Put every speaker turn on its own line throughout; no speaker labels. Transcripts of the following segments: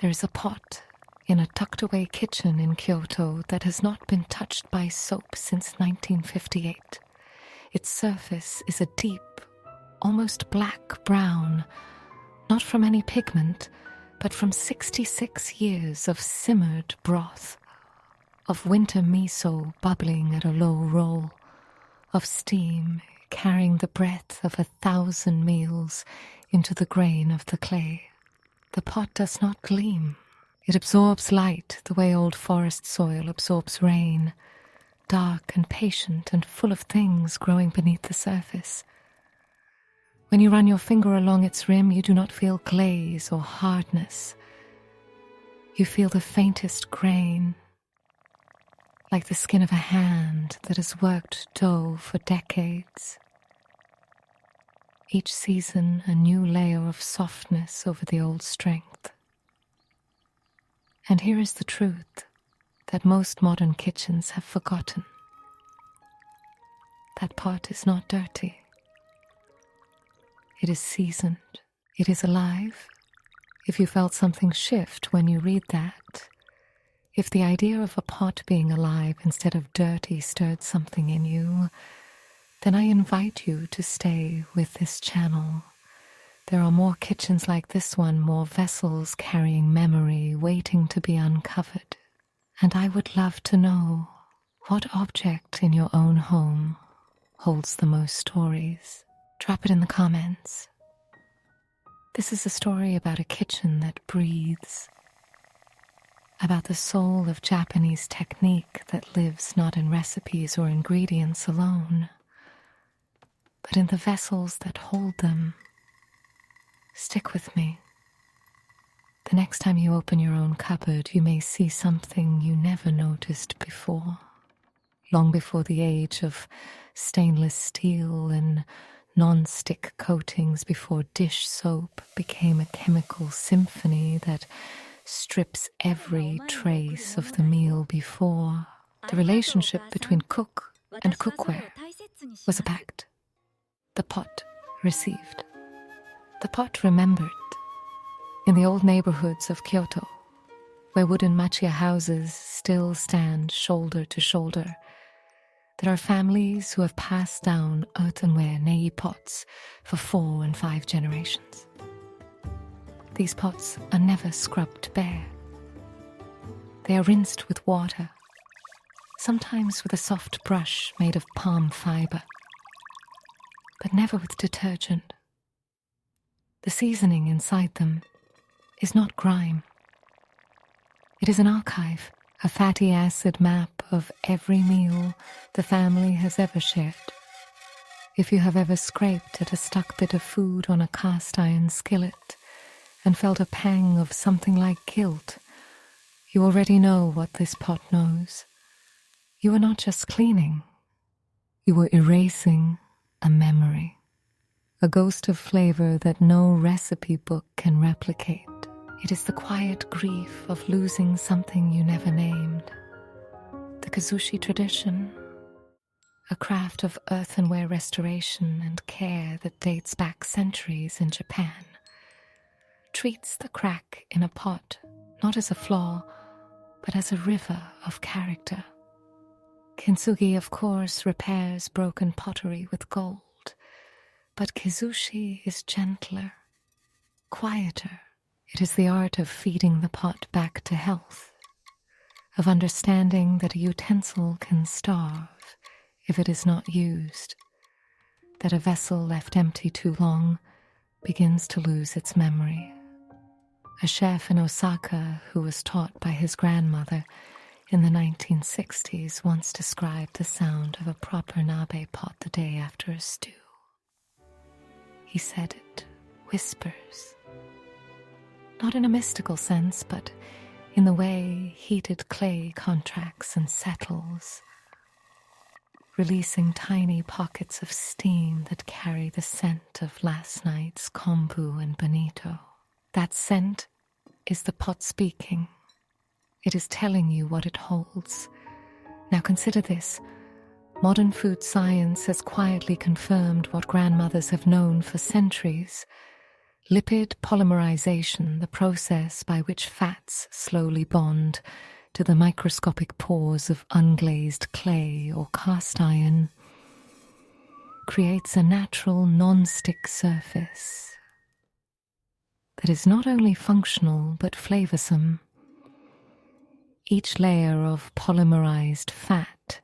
There is a pot in a tucked-away kitchen in Kyoto that has not been touched by soap since 1958. Its surface is a deep, almost black-brown, not from any pigment, but from 66 years of simmered broth, of winter miso bubbling at a low roll, of steam carrying the breath of 1,000 meals into the grain of the clay. The pot does not gleam. It absorbs light the way old forest soil absorbs rain, dark and patient and full of things growing beneath the surface. When you run your finger along its rim, you do not feel glaze or hardness. You feel the faintest grain, like the skin of a hand that has worked dough for decades. Each season, a new layer of softness over the old strength. And here is the truth that most modern kitchens have forgotten. That pot is not dirty. It is seasoned. It is alive. If you felt something shift when you read that, if the idea of a pot being alive instead of dirty stirred something in you, then I invite you to stay with this channel. There are more kitchens like this one, more vessels carrying memory, waiting to be uncovered. And I would love to know what object in your own home holds the most stories. Drop it in the comments. This is a story about a kitchen that breathes, about the soul of Japanese technique that lives not in recipes or ingredients alone, but in the vessels that hold them. Stick with me. The next time you open your own cupboard, you may see something you never noticed before. Long before the age of stainless steel and non-stick coatings, before dish soap became a chemical symphony that strips every trace of the meal before, the relationship between cook and cookware was a pact. The pot received. The pot remembered. In the old neighborhoods of Kyoto, where wooden machiya houses still stand shoulder to shoulder, there are families who have passed down earthenware nei pots for 4 and 5 generations. These pots are never scrubbed bare. They are rinsed with water, sometimes with a soft brush made of palm fiber, but never with detergent. The seasoning inside them is not grime. It is an archive, a fatty acid map of every meal the family has ever shared. If you have ever scraped at a stuck bit of food on a cast iron skillet and felt a pang of something like guilt, you already know what this pot knows. You are not just cleaning, you are erasing a memory, a ghost of flavor that no recipe book can replicate. It is the quiet grief of losing something you never named. The kizushi tradition, a craft of earthenware restoration and care that dates back centuries in Japan, treats the crack in a pot not as a flaw, but as a river of character. Kintsugi, of course, repairs broken pottery with gold, but kizushi is gentler, quieter. It is the art of feeding the pot back to health, of understanding that a utensil can starve if it is not used, that a vessel left empty too long begins to lose its memory. A chef in Osaka who was taught by his grandmother in the 1960s once described the sound of a proper nabe pot the day after a stew. He said it whispers. Not in a mystical sense, but in the way heated clay contracts and settles, releasing tiny pockets of steam that carry the scent of last night's kombu and bonito. That scent is the pot speaking. It is telling you what it holds. Now consider this. Modern food science has quietly confirmed what grandmothers have known for centuries, Lipid polymerization, the process by which fats slowly bond to the microscopic pores of unglazed clay or cast iron, creates a natural non-stick surface that is not only functional but flavorsome. Each layer of polymerized fat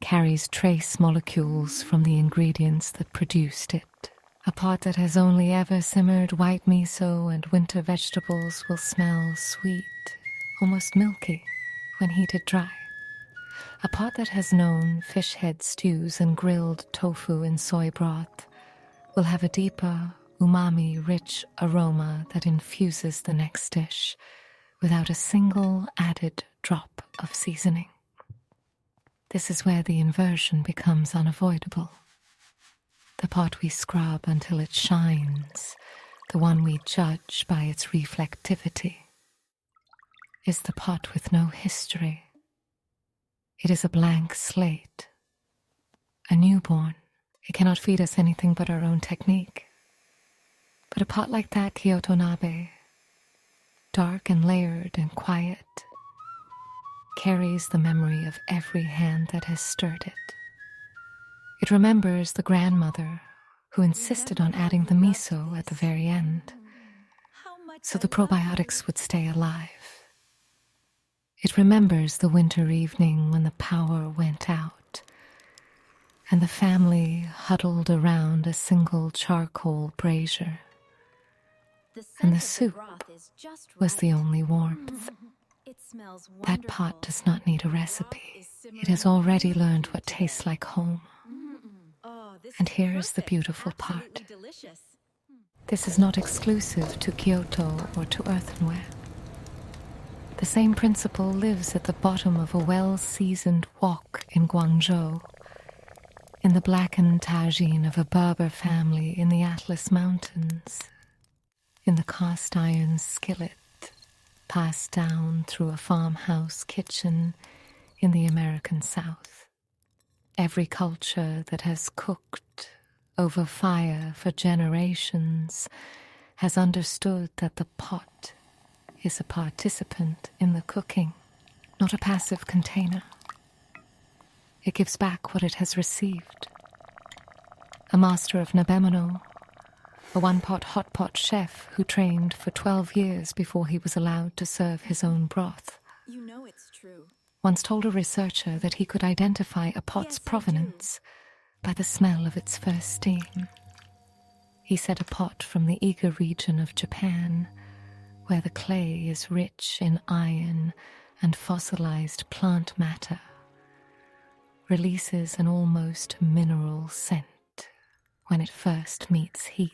carries trace molecules from the ingredients that produced it. A pot that has only ever simmered white miso and winter vegetables will smell sweet, almost milky, when heated dry. A pot that has known fish head stews and grilled tofu in soy broth will have a deeper, umami-rich aroma that infuses the next dish without a single added drop of seasoning. This is where the inversion becomes unavoidable. The pot we scrub until it shines, the one we judge by its reflectivity, is the pot with no history. It is a blank slate, a newborn. It cannot feed us anything but our own technique. But a pot like that Kyoto-nabe, dark and layered and quiet, carries the memory of every hand that has stirred it. It remembers the grandmother who insisted on adding the miso at the very end, so the probiotics would stay alive. It remembers the winter evening when the power went out, and the family huddled around a single charcoal brazier, and the soup was the only warmth. That pot does not need a recipe. It has already learned what tastes like home. And here is the beautiful part. This is not exclusive to Kyoto or to earthenware. The same principle lives at the bottom of a well-seasoned wok in Guangzhou, in the blackened tagine of a Berber family in the Atlas Mountains, in the cast-iron skillet passed down through a farmhouse kitchen in the American South. Every culture that has cooked over fire for generations has understood that the pot is a participant in the cooking, not a passive container. It gives back what it has received. A master of Nabemono, a one-pot hot pot chef who trained for 12 years before he was allowed to serve his own broth,
You know it's true.
once told a researcher that he could identify a pot's provenance by the smell of its first steam. He said a pot from the Iga region of Japan, where the clay is rich in iron and fossilized plant matter, releases an almost mineral scent when it first meets heat.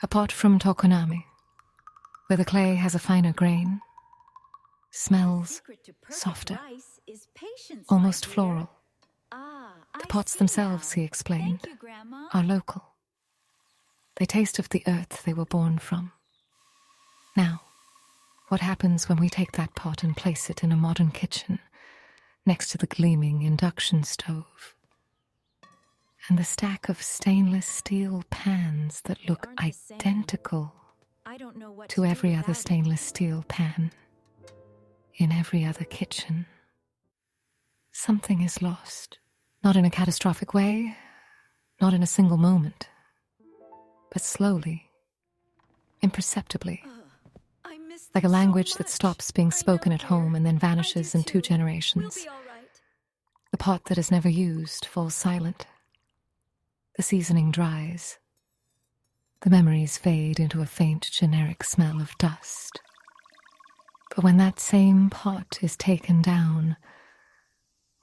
A pot from Tokoname, where the clay has a finer grain, smells softer, almost floral. The pots themselves, he explained,
Thank you, Grandma.
are local. They taste of the earth they were born from. Now, what happens when we take that pot and place it in a modern kitchen next to the gleaming induction stove and the stack of stainless steel pans that look
aren't the same.
identical
I don't know what
to
do
every other
without it.
stainless steel pan in every other kitchen? Something is lost, not in a catastrophic way, not in a single moment, but slowly, imperceptibly,
I miss
like a
them so
language that
much.
stops being
I
spoken
know,
at home
dear.
and then
I
vanishes
do
in 2
too.
generations.
We'll be all right.
The pot that is never used falls silent. The seasoning dries. The memories fade into a faint generic smell of dust. But when that same pot is taken down,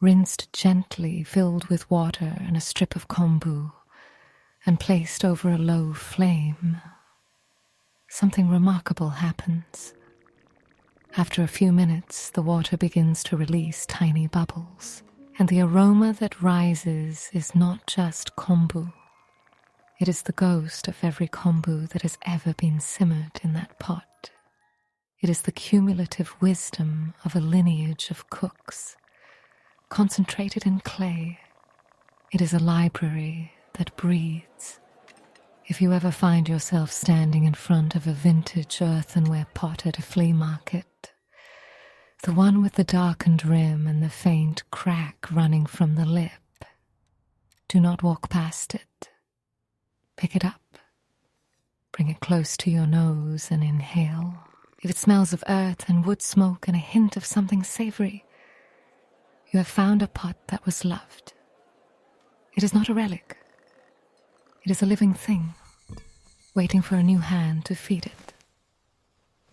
rinsed gently, filled with water and a strip of kombu, and placed over a low flame, something remarkable happens. After a few minutes, the water begins to release tiny bubbles, and the aroma that rises is not just kombu. It is the ghost of every kombu that has ever been simmered in that pot. It is the cumulative wisdom of a lineage of cooks, concentrated in clay. It is a library that breathes. If you ever find yourself standing in front of a vintage earthenware pot at a flea market, the one with the darkened rim and the faint crack running from the lip, do not walk past it. Pick it up. Bring it close to your nose and inhale. If it smells of earth and wood smoke and a hint of something savory, you have found a pot that was loved. It is not a relic. It is a living thing, waiting for a new hand to feed it,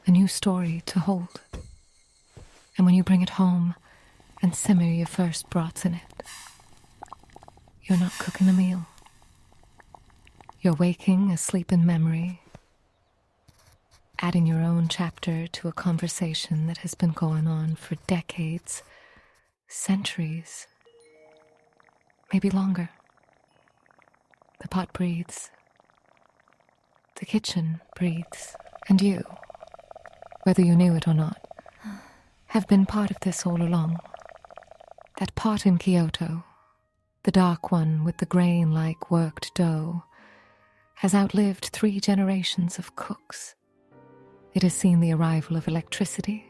a new story to hold. And when you bring it home and simmer your first broths in it, you're not cooking a meal. You're waking asleep in memory, adding your own chapter to a conversation that has been going on for decades, centuries, maybe longer. The pot breathes. The kitchen breathes. And you, whether you knew it or not, have been part of this all along. That pot in Kyoto, the dark one with the grain-like worked dough, has outlived 3 generations of cooks. It has seen the arrival of electricity,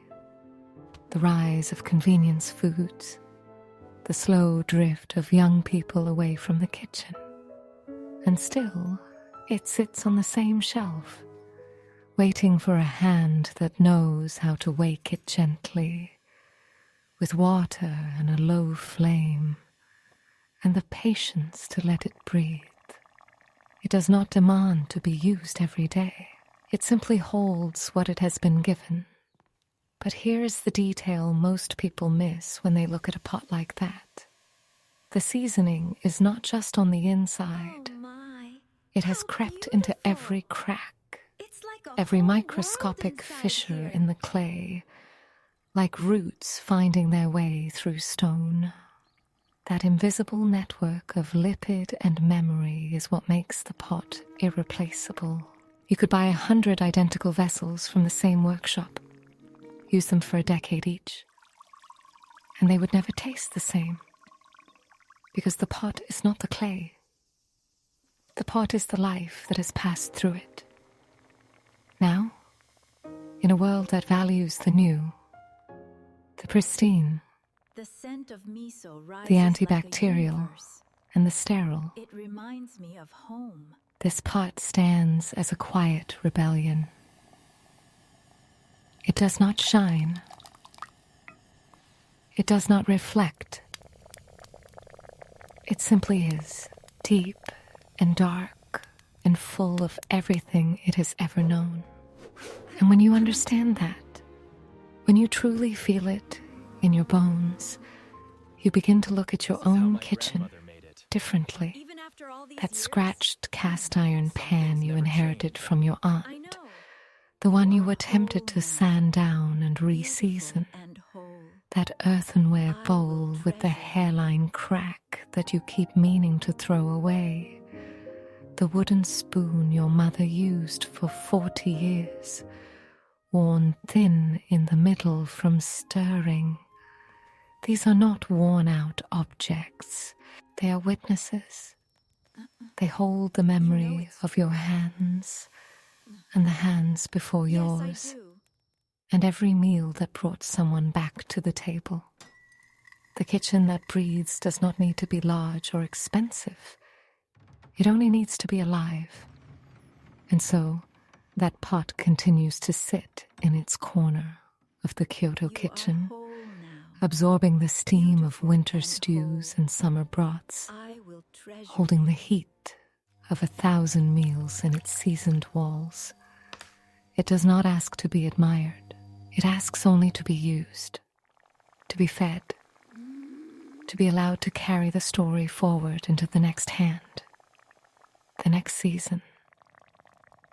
the rise of convenience foods, the slow drift of young people away from the kitchen. And still, it sits on the same shelf, waiting for a hand that knows how to wake it gently, with water and a low flame, and the patience to let it breathe. It does not demand to be used every day. It simply holds what it has been given. But here is the detail most people miss when they look at a pot like that. The seasoning is not just on the inside.
Oh my.
It has
How
crept into
beautiful.
every crack,
It's like a
every
whole
microscopic
world inside
fissure
here.
in the clay, like roots finding their way through stone. That invisible network of lipid and memory is what makes the pot irreplaceable. You could buy 100 identical vessels from the same workshop, use them for a decade each, and they would never taste the same, because the pot is not the clay. The pot is the life that has passed through it. Now, in a world that values the new, the pristine,
The scent of miso rises
the
like a
antibacterial,
universe.
and the sterile,
It reminds me of home.
this pot stands as a quiet rebellion. It does not shine. It does not reflect. It simply is, deep and dark and full of everything it has ever known. And when you understand that, when you truly feel it in your bones, you begin to look at your own kitchen differently.
Even after all these
That
years,
scratched cast iron pan you inherited from your
I
aunt,
know.
the one you attempted to sand down and re-season,
And whole.
that earthenware
I will
bowl with the
treasure
hairline crack that you keep meaning to throw away, the wooden spoon your mother used for 40 years, worn thin in the middle from stirring. These are not worn-out objects. They are witnesses. They hold the memory
it's
of your hands and the hands before yours,
Yes, I do.
and every meal that brought someone back to the table. The kitchen that breathes does not need to be large or expensive. It only needs to be alive. And so, that pot continues to sit in its corner of the Kyoto
You
kitchen,
are whole now.
absorbing the steam of
Beautiful
winter
and
stews
whole.
and summer broths,
I will treasure
holding the
you.
heat of 1,000 meals in its seasoned walls. It does not ask to be admired. It asks only to be used, to be fed, to be allowed to carry the story forward into the next hand, the next season,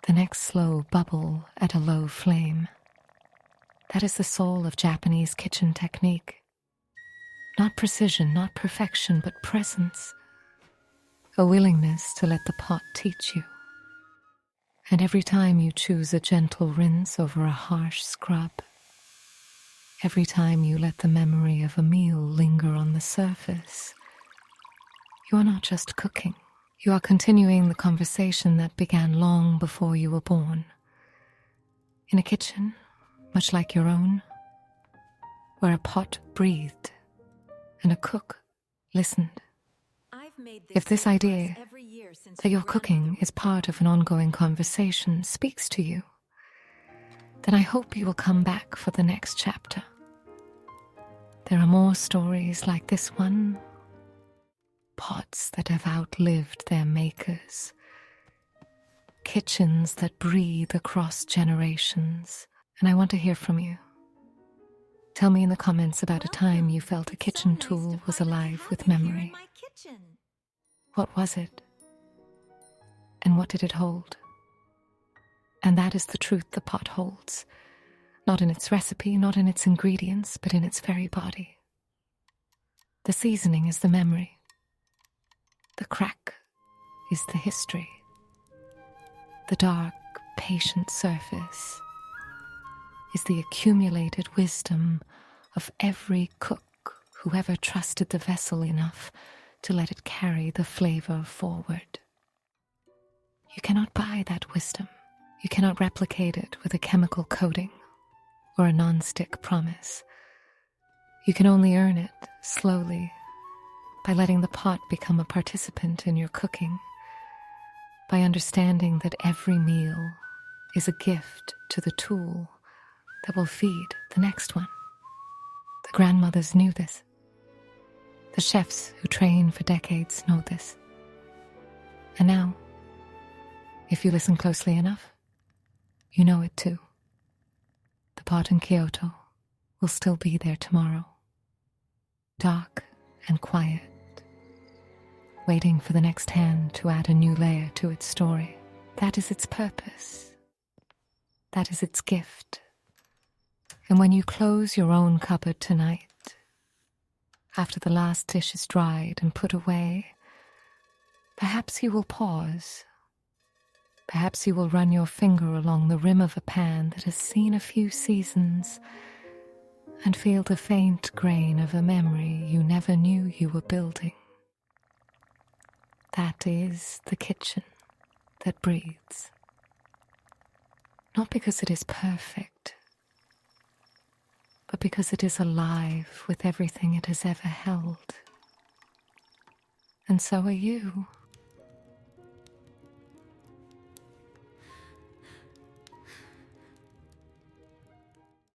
the next slow bubble at a low flame. That is the soul of Japanese kitchen technique. Not precision, not perfection, but presence. A willingness to let the pot teach you. And every time you choose a gentle rinse over a harsh scrub, every time you let the memory of a meal linger on the surface, you are not just cooking. You are continuing the conversation that began long before you were born. In a kitchen, much like your own, where a pot breathed and a cook listened. If this idea that your cooking is part of an ongoing conversation speaks to you, then I hope you will come back for the next chapter. There are more stories like this one, pots that have outlived their makers, kitchens that breathe across generations, and I want to hear from you. Tell me in the comments about a time you felt a kitchen tool was alive with memory. What was it? And what did it hold? And that is the truth the pot holds, not in its recipe, not in its ingredients, but in its very body. The seasoning is the memory. The crack is the history. The dark, patient surface is the accumulated wisdom of every cook who ever trusted the vessel enough to let it carry the flavor forward. You cannot buy that wisdom. You cannot replicate it with a chemical coating or a non-stick promise. You can only earn it slowly by letting the pot become a participant in your cooking, by understanding that every meal is a gift to the tool that will feed the next one. The grandmothers knew this. The chefs who train for decades know this. And now, if you listen closely enough, you know it too. The pot in Kyoto will still be there tomorrow, dark and quiet, waiting for the next hand to add a new layer to its story. That is its purpose. That is its gift. And when you close your own cupboard tonight, after the last dish is dried and put away, perhaps you will pause. Perhaps you will run your finger along the rim of a pan that has seen a few seasons and feel the faint grain of a memory you never knew you were building. That is the kitchen that breathes. Not because it is perfect, but because it is alive with everything it has ever held. And so are you.